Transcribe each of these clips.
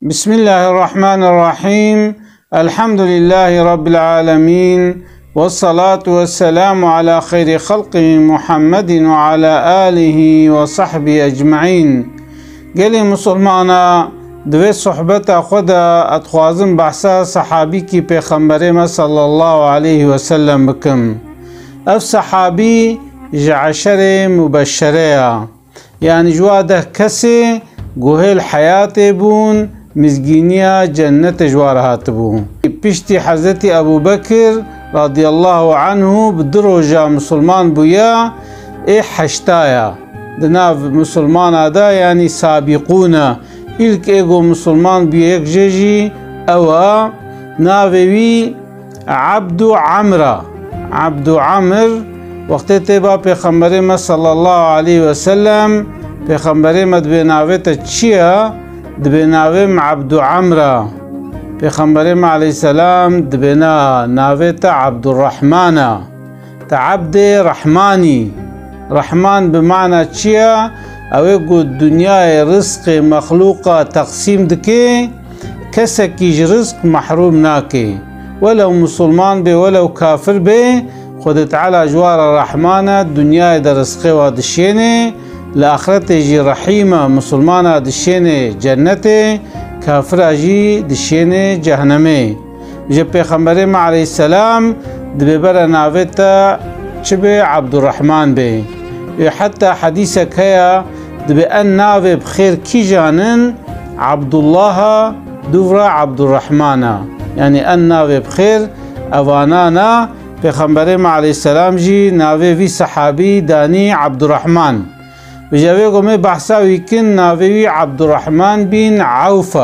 بسم الله الرحمن الرحيم. الحمد لله رب العالمين، والصلاة والسلام على خير خلقه محمد وعلى آله وصحبه أجمعين. قال مسلمانا دوی صحبت خود اتخوازم بحثا صحابی کی پیغمبر صلی الله علیه وسلم بکم. اف صحابی جعشر مبشره، يعني جواده كسي قوهل حياة بون مزجينيا جنة جوارهات بون. بشتي حضرت أبو بكر رضي الله عنه بدرجة مسلمان بويا حشتايا دناف مسلمان هذا يعني سابقون إلك إيجو مسلمان بيك جيجي أو نافوي عبد عمر وقت تبا پیغمبر صلی الله علیه وسلم پیغمبر دبی ناوه تا چیه؟ دبی ناوه عبد عمر. پیغمبر علیه السلام دبی ناوه تا عبد الرحمن، تا عبد رحمانی. رحمان بمعنى چیه؟ اوه گو دنیای رزق مخلوقه تقسیم دکه کسکیج رزق محروم ناکه، ولو مسلمان به ولو کافر به خود تعالى جوار الرحمن الدنيا درسقي ودشيني الآخرة جي رحيمة مسلمانة دشيني جنتي كافرة جي دشيني جهنمي. جي پیغمبر عليه السلام دببر ناوتا شبه عبد الرحمن بي. حتى حديثك هيا دبأن ناوي بخير كي جانن عبد الله دورا عبد الرحمن، يعني أن ناوي بخير أوانانا پیغمبر علیه السلام جی ناوی وی صحابی دانی عبدالرحمن. بجاوی گو میں بحثا ویکن ناوی وی عبدالرحمن بن عوف.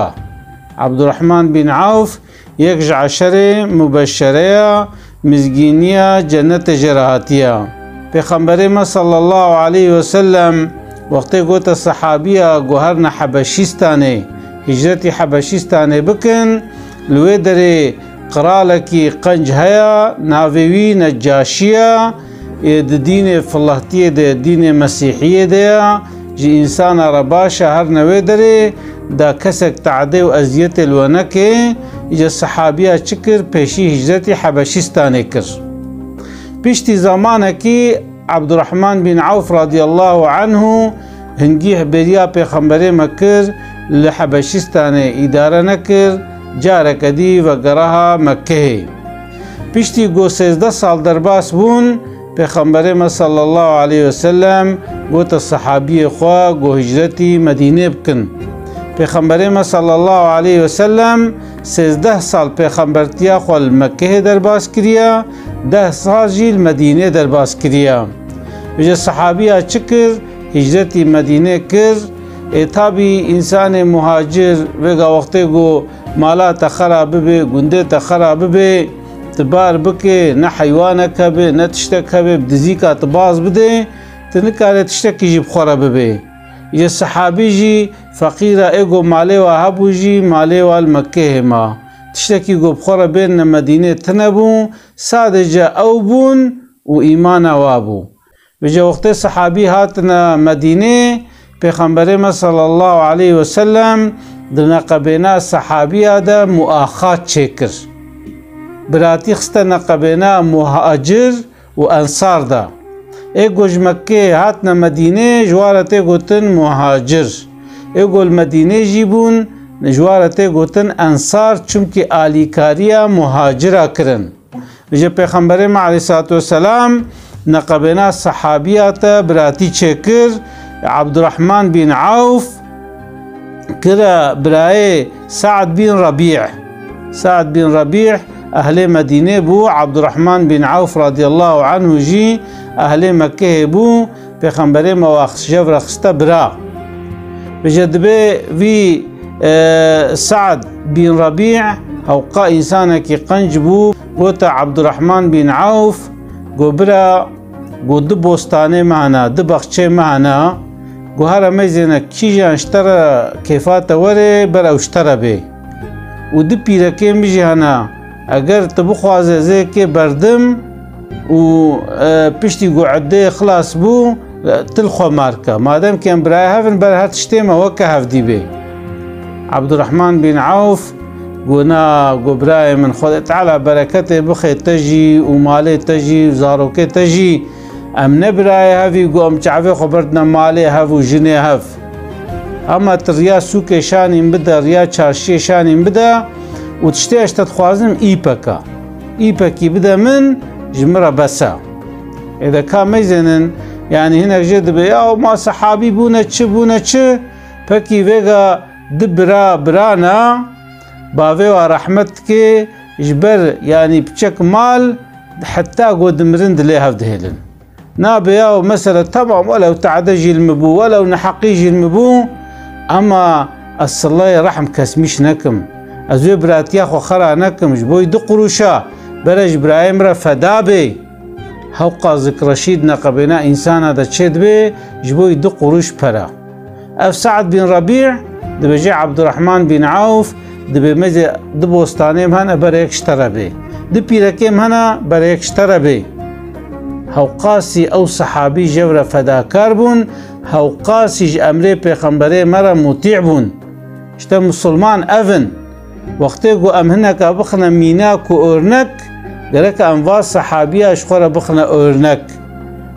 عبدالرحمن بن عوف یک جعشر مبشره مزگینیه جنت جراحتیه. پیغمبر صلی الله علیه وسلم وقتی گوتا صحابیه گوهرن حبشیستانه هجرت حبشیستانه بکن لوی داره قرالكي قنج هيا ناوي نجاشية دين فلهتية دين مسيحية ديا جي إنسان رباشا هر نويدري دا كسك تعدي وأزيت الونكي إجا الصحابية شكر بيشي هجرتي حبشيستاني كر. بيشتي زمانكي عبد الرحمن بن عوف رضي الله عنه هنجيه بريا بيخمبري مكر لحبشيستاني إدارة نكر جارك دي وقرها مكه. بيشتي گو 13 سال درباس بون پیغمبر صلى الله عليه وسلم گوت الصحابي خوا گو هجرتي مدينة بكن. پیغمبر صلى الله عليه وسلم 13 سال پیغمبرتيا خوا المكه درباس كريا، 10 سال جي المدينة درباس كريا. بجا الصحابي چكر هجرتي مدينة كر اتابي انسان مهاجر وگا وقتی گو مالا تخراب به گنده تخراب به تبار بکه نه حیوانک به نه تشتک به بدزیکا تباز بده تنکاره تشتکی جی بخورا به. یه صحابی جی فقیره ایگو مالی و هبو جی مالی و المکه ما تشتکی گو بخورا بین مدینه تنبون سادجا او بون و ایمان وابو. بجا وقت صحابی هاتنا مدینه پیغمبر صلی الله علیه وسلم در نقبینا صحابیه دا مؤاخات چکر براتی خسته نقبینا مهاجر و انصار دا. ایگوش مکه هاتنا مدینه جوارت گوتن مهاجر، ایگو المدینه جیبون جوارت گوتن انصار چونکه آلیکاریا مهاجره کرن. بجا پیغمبر علیه السلام نقبینا صحابیات براتی چکر عبد الرحمن بن عوف كرا براي سعد بن ربيع أهل مدينة بو. عبد الرحمن بن عوف رضي الله عنه جي أهل مكة بو پیغمبر مواخص جفر خسته برا. بجد في سعد بن ربيع أو قا إنسانا كي قنج بو قوتا عبد الرحمن بن عوف قو برا قو دبوستاني معنا دبخشي معنا گو هر میزنه کی جان اشترا کیفات وره بر اشترا به و دی پیرکه میجی هنا اگر تبخوازه زی که بردم و پشتی گو عده خلاص بو تلخو مارکه مادام که امبرای هفن بر هر تشتیم وکه هفدی به عبدالرحمن بن عوف قلنا قبراي من خود تعالى بركته بخي تجي ومالي تجي وزاروكي تجي ام نبراي هفي قوم تعفي خبرتنا مالي هف وجني هف اما تريا سوكي شاني بدا ريا چارشي شاني بدا وتشتيش تتخوازم ايبكي بدا من جمرة بسا اذا كان ميزنن يعني هنا جد بيا وما صحابي بونا تش فكي فيغا دبرا برانا باوي ورحمتك جبر يعني بشك مال حتى قد مرند ليه هفدهلن نابيا مثلا طبعا ولو تعدجي المبو ولو نحقيجي المبو اما الصلاة رحم كسميش نكم ازوي براتيا خو خرا نكم جبوي دقروشا برج برايم را فدابي هوقا ذكر رشيد نقبنا انسانا دا تشد بي جبوي دقروش برا اف سعد بن ربيع دبجي عبد الرحمن بن عوف دبي مزي دبوستانيم هنا بريك اشترى بي دبيركيم هنا بريك اشترى بي هوقاسي او صحابي جورا فداكار بون هوقاسي امري پیغمبري مرا مطيع بون اشتا مسلمان افن وقتی گو ام هنک بخنا میناک و اورنک گرک ام واس صحابی اشخور بخنا اورنک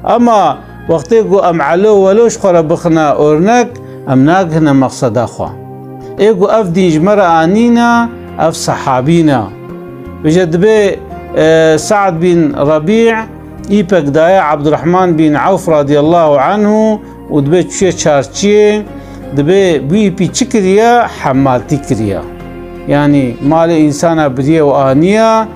اما وقتی گو ام علو ولوش خور بخنا اورنک ام ناگ هنا مقصد اخوا ایگو اف دیج مرا آنینا اف صحابینا بجد بي سعد بن ربيع ايبك دايا عبد الرحمن بن عوف رضي الله عنه ودبي تشي تشارتشي دبي بي تشكريا حمالتي كريا يعني مال انسان بريه وانيه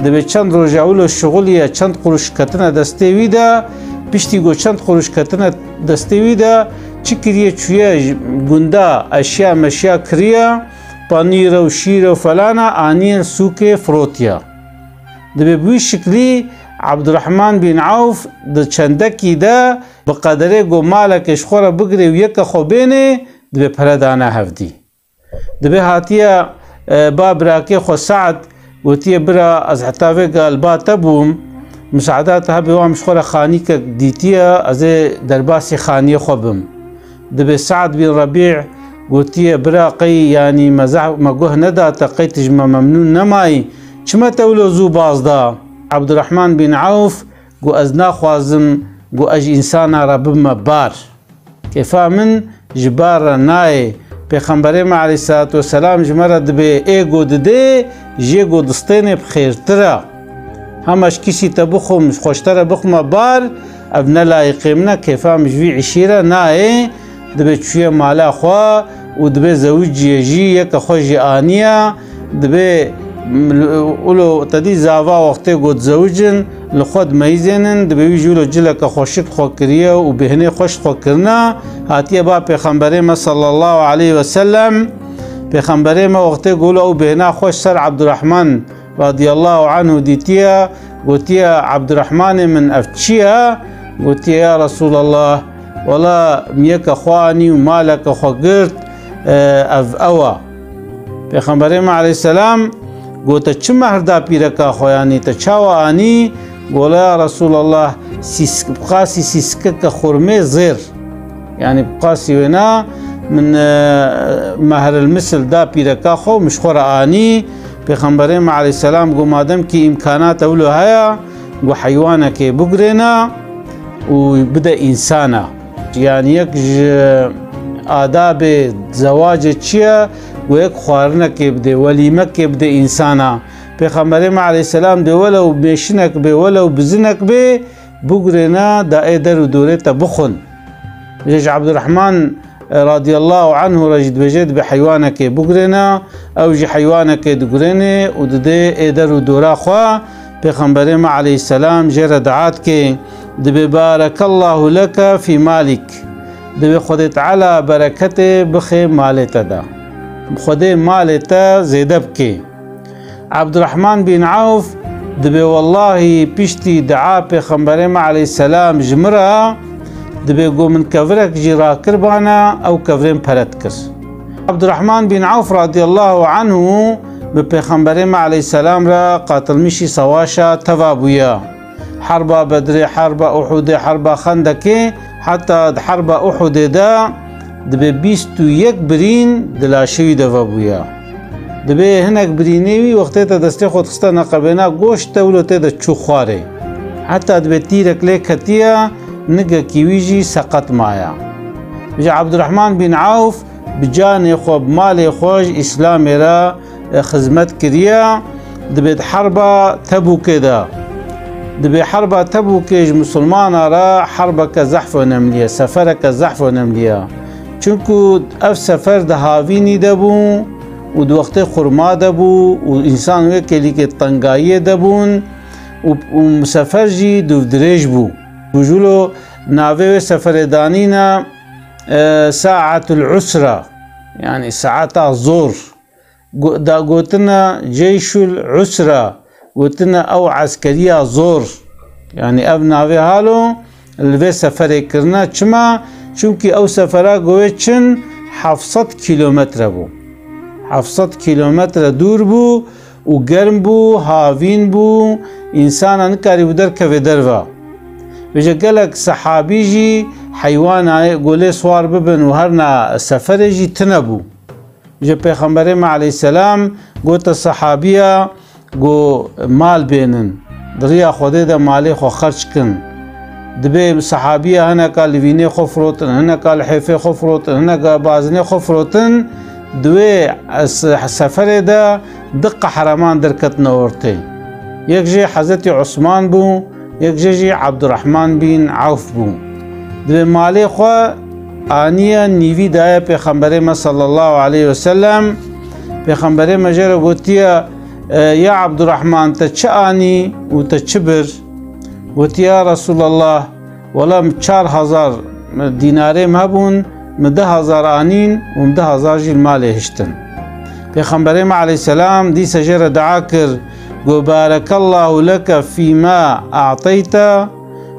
دبي چند روجاولو شغليه چند قروش كتنه دستيويدا بيشتي گو چند قروش كتنه دستيويدا چكريه چويه گوندا اشياء مشيا كريا پانير و شير و فلانا انيه سوكي فروتيا دبي بوي شكلي عبد الرحمن بن عوف د چندکی دا بقدره گو مالک شخوره بگری و یک خوبینه دبی پردانه هفدی دبی هاتیه باب راکی خو سعد وتیه برا از حتاوه قال با تبوم مساعدات هبی وام شخوره خانی که دیتیه از درباسی خانی خوبم دبی سعد بن ربيع وتیه برا قی یعنی مگوه ندا تقی تجمع ممنون نمای چما تولو زو بازدا عبد الرحمن بن عوف قو أزنا خوازم قو أج إنسانا ربما بار كيفا من جبار ناي پیغمبر ما عليه الصلاة والسلام جمرد بي ايقو ددي جيقو دستيني بخير ترى همش كيسي تبخو مش خوشترا بخما بار ابنا لايقيمنا كيفا مش في عشيرة ناي دبي تشوية مالا خوا ودبي زوجي يجي يكا خوجي آنية دبي ولو تدي زاوا وقتی گود زوجن لخود میزنن دبی جولو جلک خوشت خو کریه و بهنه خوش خو کرنا هاتیه با پیغمبر ما صلی الله علیه و سلم پیغمبر ما وقتی گولو بهنه خوش سر عبد الرحمن رضی الله عنه دیتیه گوتیه عبد الرحمن من افتشیه گوتیه یا رسول الله ولا میک خوانی و مالک خو گرد اف اوا پیغمبر ما علیه السلام قلت چه مهر دا پیرکا خویانی تا چاوا آنی قولا يا رسول الله بقاسي سيسكك خرمي زير يعني بقاسي ونا من مهر المثل دا پیرکا خو مش خور آنی پیغمبریم علیه السلام قو مادم کی امکانات اولو هيا قو حيوانك بقرنا وبدأ إنسانا يعني يك آداب زواج چيا ويك خوارنك بده وليمك بده إنسانا پیغمبریم علیه السلام ده ولو بشنك به ولو بزنك به بقرنا دا ايدر ودوره تبخن جيج عبد الرحمن رضي الله عنه رجد بجد بحيوانك بقرنا او جي حيوانك دقرنا ودده ايدر ودورا خوا پیغمبریم علیه السلام جرى دعاتك دبي بارك الله لك في مالك دبي خود تعالى بركته بخي مالته دا خود مالته زيدبك عبد الرحمن بن عوف دبي والله بيشتي دعا پیغمبریم علیه السلام جمرة دبي قو من كفرك جرا كربانا او كفرين پرد كر عبد الرحمن بن عوف رضي الله عنه بپیغمبریم علیه السلام را قاتل میشی سواشا توابویا حرب بدر حرب احد حرب خندق حتى حرب احد دا دبی 21 برین دلاشوی دوا بویا دبی هنک برینیوی وقتی تا دستی خود خسته نقبینا گوشت تولوتی دا چو خواره حتی دبی تیرک لی کتیا نگه کیویجی سقط مایا بجا عبدالرحمن بن عوف بجان خوب مال خوش اسلام را خدمت کریا دبی حرب تبوک دا دبی حرب تبوکش مسلمان را حرب که زحف نملیه سفر که زحف نملیه چونکو اف سفر ده هاوینی دبون و دو وقت خرما دبو و انسان وی کلی که تنگایی دبون و مسافر جی دو دریج بو بجولو ناوی سفر دانینا ساعة العسرة يعني ساعات الزور دا قوتنا جيش العسرة قوتنا او عسكرية زور يعني ابناوي هالو الوی سفر کرنا چما چونکی او سفره گوه چن 700 کیلومتر بو 700 کیلومتر دور بو و گرم بو هاوین بو انسان انکاری بدر که در و بجا گلک صحابی جی حیوان گوله سوار ببن و هرنا سفر جی تنبو بجا پیغمبر ما علیه السلام گو تا صحابیه گو مال بینن دریا خوده دا مالی خو خرچ کن دبی صحابیه هنکا لوینه خفروتن هنکا لحیفه خفروتن هنکا بازنه خفروتن دوی سفر دا دق حرمان درکت نورته یک جه حضرت عثمان بو یک جه عبدالرحمن بن عوف بو دبی مالی خو آنیه نیوی دای پیغمبر ما صلی الله علیه وسلم پیغمبر ما جره گوتیه یا عبدالرحمن تا چه آنی و تا چه بر قلت يا رسول الله ولم 4000 دیناره مهبون 10,000 آنین و 10,000 جیل مال هشتن پیغمبر ما علیه السلام دی سجر دعا کر گو بارک الله لك فيما اعطيت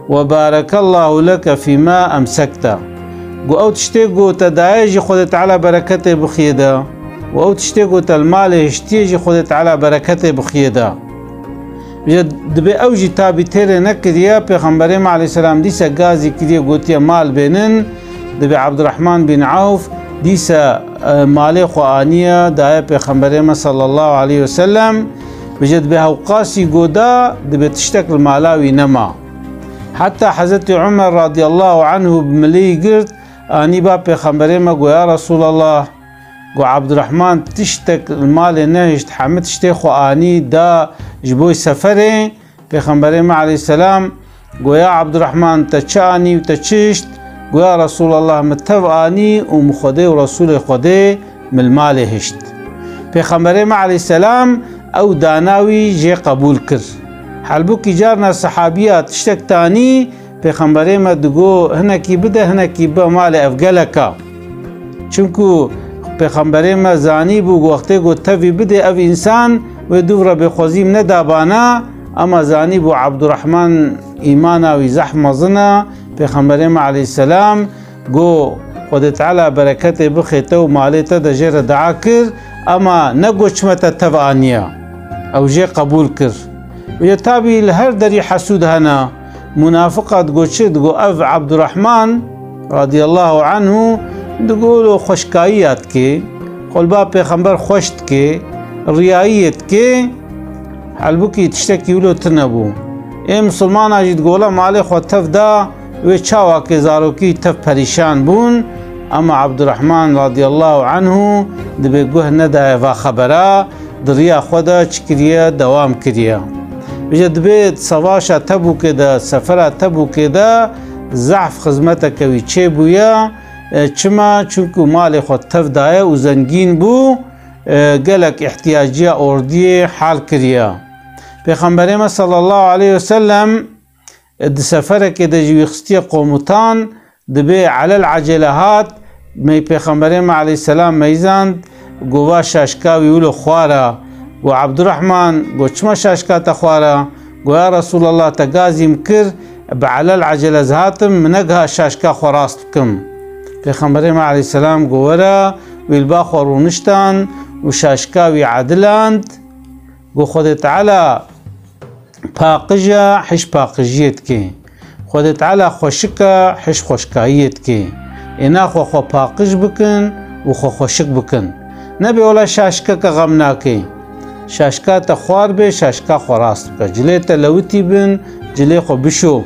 و بارک الله لك فيما امسكت گو او تشتی گو تدعیج خود تعالی برکت بخیده و او تشتی گو تلمال هشتیج خود تعالی برکت بخیده دبی اوجی تابی تیره نکریه پیغمبر ما علیه السلام دیسا گازی کریه گوتیه مال بینن دبی عبدالرحمن بن عوف دیسا مالی خوانیه دای پیغمبر ما صلی الله علیه وسلم بجد به اوقاسی گودا دبی تشتک المالاوی نما حتی حضرت عمر رضی الله عنه بملی گرد آنی با پیغمبر ما گو یا رسول الله گو عبدالرحمن تشتک المال نهشت حمد تشتی خوانی دا جبوی سفره پیغمبر ما علیه السلام گو یا عبدالرحمن تچانی و تچشت گو یا رسول الله متوانی و مخوده و رسول خوده مال هشت پیغمبر ما علیه السلام او داناوی جه قبول کر حلبو کی جارنا صحابیات تشتک تانی پیغمبر ما دگو هنکی بده هنکی با مال افگلکا چونکو پیغمبر ما زانی بو وقتی گو توی بده او انسان و دور به خوزیم ندابانا اما زانی بو عبدالرحمن ایمانا و زحم زنا پیغمبر ما علیه السلام گو خود تعالی برکت بخیته و مالیتا دا جر دعا کر اما نگو چمتا تبانیا او جه قبول کر و یتابی لهر دری حسود هنا منافقات گو چد گو او عبدالرحمن رضی الله عنه دگولو خوشکاییت که قلبا پیغمبر خوشت که ریاییت که حلبو که تشتکی ولو تنبو ای مسلمان آجید گولا مالی خود تف دا و چاوا که زاروکی تف پریشان بون اما عبدالرحمن رضی الله عنه دبی گوه نده و خبره دریا خودا چکریه دوام کریه بجد دبی سواشا تبو که دا سفره تبو که دا ضعف خدمت کوي چه بویا چما چونکو مال خود تف دایه و زنگین بو گلک احتیاجی اردی حال کریا پیغمبر ما صلی الله علیه وسلم د سفر که د جویخستی قومتان دبی علی العجلهات می پیغمبر ما علیه السلام میزاند گوا شاشکاوی ولو خواره و عبدالرحمن گو چما شاشکا تخواره گو یا رسول الله تگازیم کر بعلی العجله زهاتم منگها شاشکا خوراست بکم پیغمبر ما علیه السلام گوره ویلبا خورونشتان و شاشکاوی عدلاند گو خود تعالی پاقجه حش پاقجیت که خود تعالی خوشکه حش خوشکاییت که اینا خو پاقش بکن و خو خوشک بکن نبی ولا شاشکا که غم ناکی شاشکا تا خوار به شاشکا خوراست بکن جلی تا لوتی بن جلی خو بشو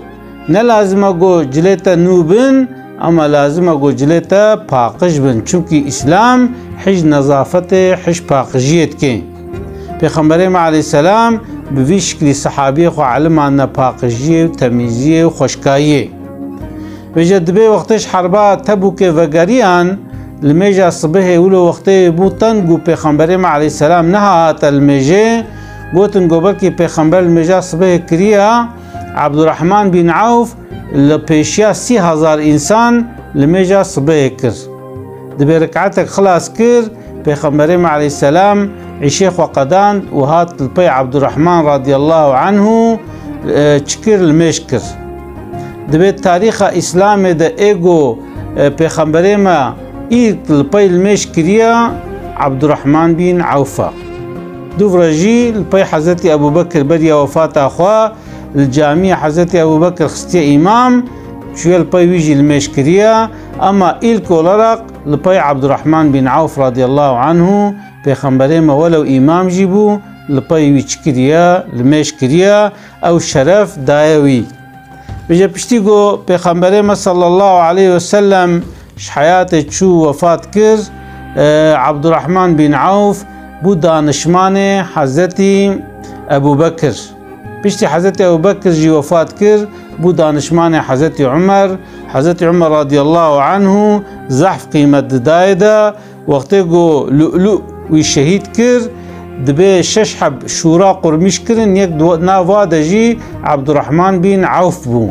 نه لازمه گو جلی تا نو بن اما لازمه گو جلی تا پاقش بن چونکه اسلام حج نظافت حج پاقجیت که پیغمبر ما علیه السلام به شکلی صحابی خو علمان پاقجی و تمیزی و خوشکایی بجد به وقتش حربا تبوک وگریان الميجا صبح ولو وقتي بوتن جو پیغمبر ما علیه السلام نهات الميجا بوتن جو بركي پیغمبر الميجا صبح كريا عبد الرحمن بن عوف لبيشيا 3000 انسان الميجا صبح كر دبي ركعتك خلاص كر پیغمبر ما علیه السلام عشيخ وقدان وهات البي عبد الرحمن رضي الله عنه چكر المشكر دبي تاريخ اسلام ده ايجو پیغمبر ما البي المشكرية عبد الرحمن بن عوفة دوفرجي البي حضرت ابو بكر بدي وفاة اخوه الجامعة حضرت ابو بكر خستي امام شو البي ويجي المشكرية اما الكولرق البي عبد الرحمن بن عوف رضي الله عنه پیغمبر ما ولو امام جيبو البي ويشكرية المشكرية او شرف دايوي بجا پشتیگو پیغمبر ما صلی الله علیه وسلم حیات چو وفات کر عبد الرحمن بن عوف بو دانشمان حضرت ابو بکر پشتی حضرت ابو بکر جی وفات کر بو دانشمان حضرت عمر رضی الله عنه زحف قیمت دایده وقتی گو لؤلؤ وی شهید کر دبي 6 حب شورا قرمش كرن يك نافا دجي عبد الرحمن بن عوف بو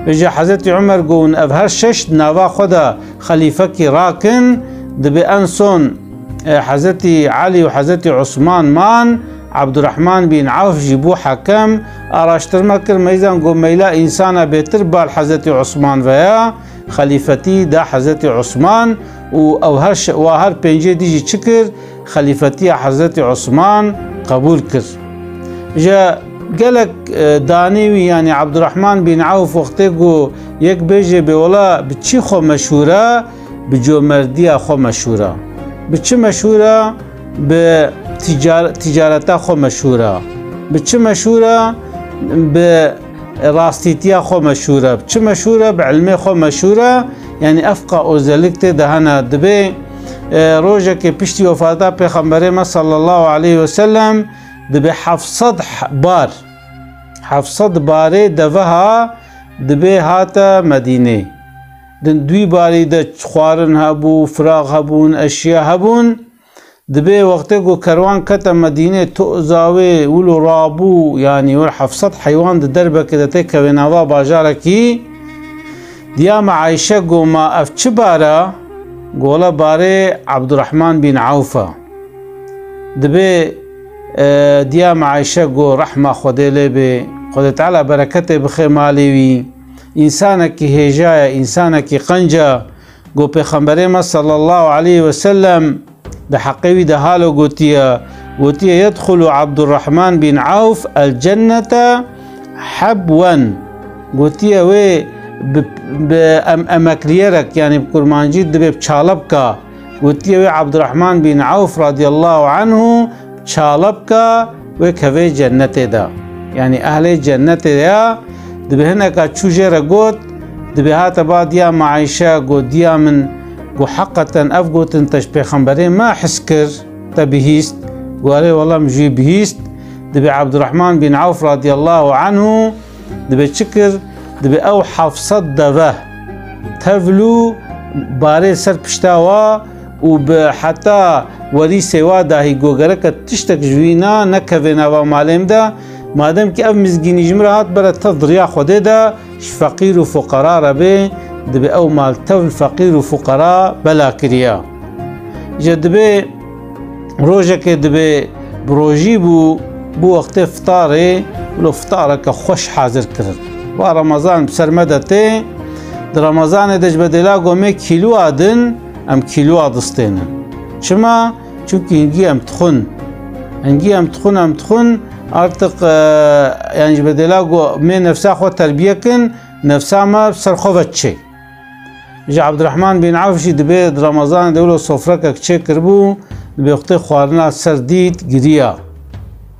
اجا حضرت عمر قون افهر 6 نافا خدا خليفة كي راكن دبي انسون حضرت علي وحضرت عثمان مان عبد الرحمن بن عوف جيبو حكم اراشتر مكر ميزان قو ميلا انسانا بيتر بال حضرت عثمان ويا خليفتي دا حضرت عثمان وهر پنجه ديجي چكر خليفتي حضرت عثمان قبول كر جا قالك دانيوي يعني عبد الرحمن بن عوف وقتكو يك بيجي بولا بتشي خو مشهورة بجو مردية خو مشهورة بتشي مشهورة بتجارتا خو مشهورة بتشي مشهورة براستيتيا خو مشهورة بتشي مشهورة بعلمي خو مشهورة يعني افقا اوزلكت دهنا دبي روجه که پشتی وفاتا پیغمبر ما صلی الله علیه وسلم دبی 700 باره دوها دبی هاتا مدینه دوی باری ده خوارن هبو فراغ هبون اشیاء هبون دبی وقتی کو کروان کتا مدینه توزاوی ولو رابو يعني ور 700 حیوان ده دربه که ده کویناوا باجاره کی دیا معایشه گو ما افچ باره قولا باري عبد الرحمن بن عوفة دبي ديا معيشة قو رحمة خودي لبي خودي تعالى بركته بخير ماليوي إنسانك هجايا إنسانك قنجا قو بيخمبري ما صلى الله عليه وسلم ده حقيوي ده هالو قوتيا يدخل عبد الرحمن بن عوف الجنة حبوا قوتيا وي بأمكريرك يعني بكرمانجي دبي بشالبكا وتيوي عبد الرحمن بن عوف رضي الله عنه شالبكا وكفي جنته دا يعني أهل جنته دا دبي هناك تشوجر قوت دبي هات بعد يا معيشة قوت يا من قو حقا أفقوت تشبه خنبرين ما حسكر تبهيست قالي والله مجي بهيست دبي عبد الرحمن بن عوف رضي الله عنه دبي تشكر دبي او 700 دفه تفلو باري سر پشتاوا وحتى ولي سوا داهي گوگرك تشتك جوينا نكفينا ومالهم دا مادام كي اف مزگيني جمرات برا تضريا خوده دا فقير وفقراء ربي دبي او مال تفل فقير وفقراء بلا كريا جدبي روجك دبي بروجي بو وقت افطاري ولو افطارك خوش حاضر كرر ورمضان بسرمدته در رمضان دج بدلا قومي كيلو ادن ام كيلو ادستين شما چونكي هنگي ام تخون ارتق يعني بدلا قومي نفسها خو تربيه كن نفسها ما سرخوفتشي جا عبدالرحمن بن عوف شي دبي رمضان دولو صفرك چه کربو دبي وقت خوارنا سر دید گریا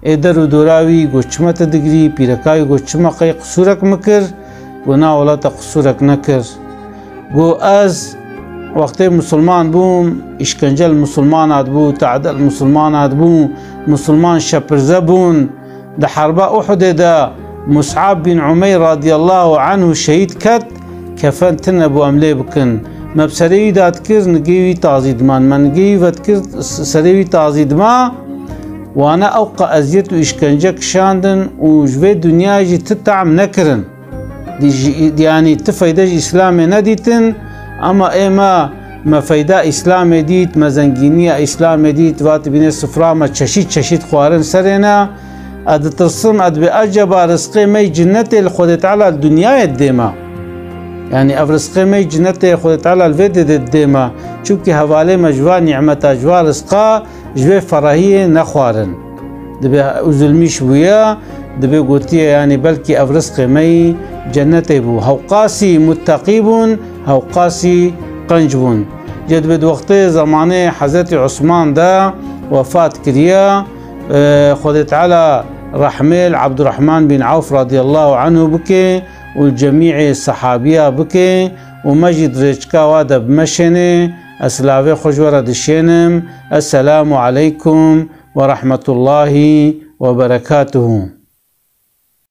ایدر و دوراوی گوچمت دگری پیرکای گوچمقی قصورک مکر گنا ولات قصورک نکر گو از وقت مسلمان بوم اشکنجل مسلمانات بو تعدل مسلمانات بو مسلمان شپرزه بون ده حرب احد ده مصعب بن عمير رضي الله عنه شهيد كت كفن تنبو أملي بكن ما بسريوي داد كر نجيوي تعزيد ما نجيوي فدكر سريوي تعزيد ما وانا اوقع ازيت واشكنجك شاندن وجوي دنيا جي تتعم نكرن دي يعني تفايدة اسلامي نديتن اما ايما ما فايدة اسلامي ديت ما زنجينية اسلامي ديت وات بين السفرة ما تششيت خوارن سرنا اد تصم اد بأجب رزقي مي جنتي الخود تعالى الدنيا الديما يعني افرزقي مي جنتي الخود تعالى الفيد الديما چونكي حوالي مجوا نعمة جوا رزقا جوي فراهية نخوارن دبي ظلمي شوية دبي قوتية يعني بلكي افرزقي مي جنتي بو هوقاسي متقيبون هوقاسي قنجبون جد بد وقتي زماني حضرت عثمان دا وفاة كريا خود تعالى رحمل عبد الرحمن بن عوف رضي الله عنه بكي والجميع الصحابية بكي ومجد ريشكا وادا بمشني اسلاوي خجورة دشينم السلام عليكم ورحمة الله وبركاته.